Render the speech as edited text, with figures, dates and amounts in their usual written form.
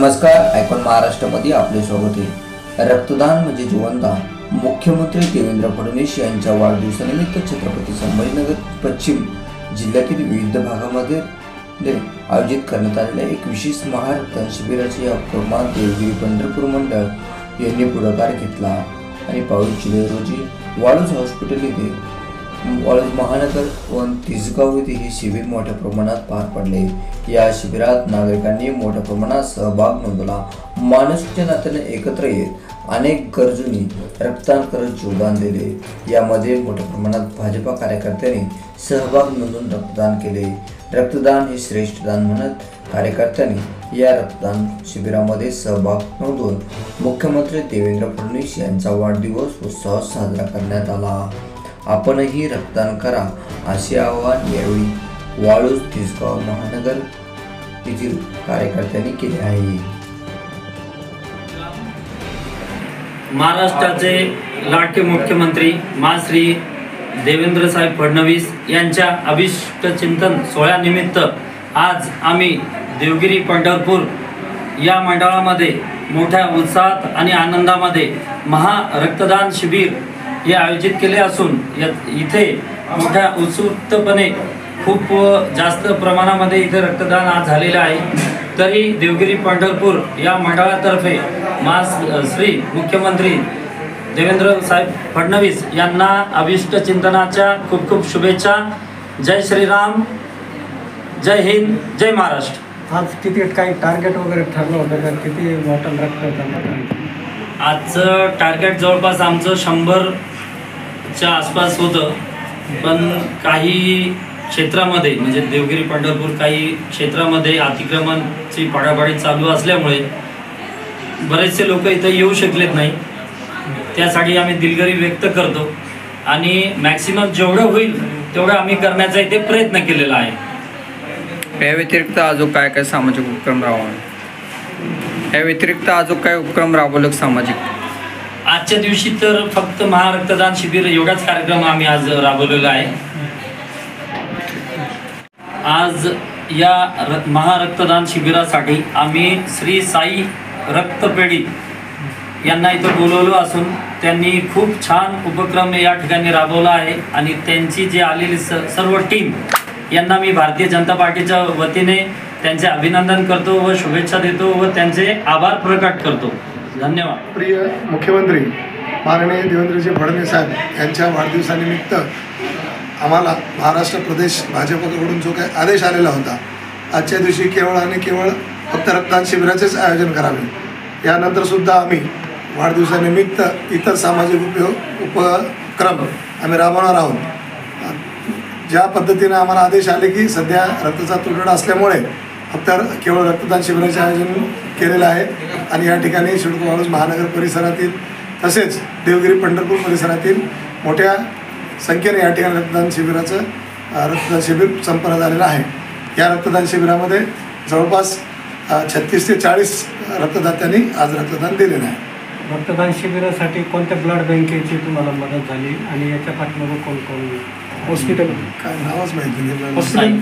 नमस्कार, आयकॉन महाराष्ट्रामध्ये आपले स्वागत आहे। रक्तदान म्हणजे जीवनदान। मुख्यमंत्री देवेंद्र फडणवीस यांच्या वाढदिवसानिमित्त छत्रपती संभाजीनगर पश्चिम जिल्ह्यातील विविध भागामध्ये आयोजित करण्यात आलेल्या एक विशेष महारक्तदान शिबिराचे या उपक्रमात देवगिरी पंढरपूर मंडळ यांनी पुढाकार घेतला आणि 22 जुलै रोजी वाळूज हॉस्पिटल येथे वाळूज महानगर व तिसगाव येथे हे शिबिर मोठ्या प्रमाणात पार पडले। या शिबिरात नागरिकांनी मोठ्या प्रमाणात सहभाग नोंदवला। माणुसकीच्या नात्याने एकत्र येत अनेक गरजूंनी रक्तदान करत योगदान दिले। यामध्ये मोठ्या प्रमाणात भाजपा कार्यकर्त्यांनी सहभाग नोंदवून रक्तदान केले। रक्तदान हे श्रेष्ठ दान म्हणत कार्यकर्त्यांनी या रक्तदान शिबिरामध्ये सहभाग नोंदवून मुख्यमंत्री देवेंद्र फडणवीस यांचा वाढदिवस उत्साहात साजरा करण्यात आला। आपणही रक्तदान करा असे आवाहन यावेळी वाळूज तिसगाव महानगर येथील कार्यकर्त्यांनी केले आहे। महाराष्ट्राचे लाडके मुख्यमंत्री श्री देवेंद्र साहेब फडणवीस यांच्या अभिष्ट चिंतन सोहळ्यानिमित्त आज आम्ही देवगिरी पंढरपूर या मंडळामध्ये मोठ्या उत्साहात आणि आनंदामध्ये रक्तदान शिबिर हे आयोजित केले असून इथे मोठ्या उत्सुकतेने खूप जास्त प्रमाणामध्ये इथे रक्तदान आज झालेले आहे। तरी देवगिरी पंढरपूर या मंडळातर्फे श्री मुख्यमंत्री देवेंद्र साहेब फडणवीस यांना अभिष्ट चिंतनाच्या खूप खूप शुभेच्छा। जय श्रीराम, जय हिंद, जय महाराष्ट्र। आज किती काही टार्गेट वगैरे ठरलं होतं का? किती बॉटल रक्तदान? आजचं टार्गेट जवळपास आमचं 100च्या आसपास होतं, पण काही क्षेत्रामध्ये म्हणजे देवगिरी पंढरपूर काही क्षेत्रामध्ये अतिक्रमणची पाडापाडी चालू असल्यामुळे बरेचसे लोक इथं येऊ शकलेत नाही। त्यासाठी आम्ही दिलगिरी व्यक्त करतो आणि मॅक्सिमम जेवढं होईल तेवढं आम्ही करण्याचा इथे प्रयत्न केलेला आहे। या व्यतिरिक्त अजून काय सामाजिक उपक्रम राबवले सामाजिक? आजच्या दिवशी तर फक्त महारक्तदान शिबिर एवढाच कार्यक्रम आम्ही आज राबवलेला आहे। आज या महारक्तदान शिबिरासाठी आम्ही श्री साई रक्तपेढी यांना इथं बोलवलं असून त्यांनी खूप छान उपक्रम या ठिकाणी राबवला आहे आणि त्यांची जी आलेली सर्व टीम यांना मी भारतीय जनता पार्टीच्या वतीने त्यांचे अभिनंदन करतो व शुभेच्छा देतो व त्यांचे आभार प्रकट करतो। धन्यवाद। प्रिय मुख्यमंत्री माननीय देवेंद्रजी फडणवीस साहेब यांच्या वाढदिवसानिमित्त आम्हाला महाराष्ट्र प्रदेश भाजपकडून जो काही आदेश आलेला होता, आजच्या दिवशी केवळ आणि केवळ फक्त रक्तदान शिबिराचेच आयोजन करावे। यानंतरसुद्धा आम्ही वाढदिवसानिमित्त इतर सामाजिक उपक्रम आम्ही राबवणार आहोत। ज्या पद्धतीने आम्हाला आदेश आले की सध्या रक्ताचा तुटवडा असल्यामुळे फक्त केवळ रक्तदान शिबिराचे आयोजन केलेलं आहे आणि या ठिकाणी सिडको वाळूज महानगर परिसरातील तसेच देवगिरी पंढरपूर परिसरातील मोठ्या संख्येने या ठिकाणी रक्तदान शिबिर संपन्न झालेलं आहे। या रक्तदान शिबिरामध्ये जवळपास 36 ते 40 रक्तदात्यांनी आज रक्तदान दिलेलं आहे। रक्तदान शिबिरासाठी कोणत्या ब्लड बँकेची तुम्हाला मदत झाली आणि याच्या पाठीमागे कोण कोण? हॉस्पिटल काय नावच माहिती नाही।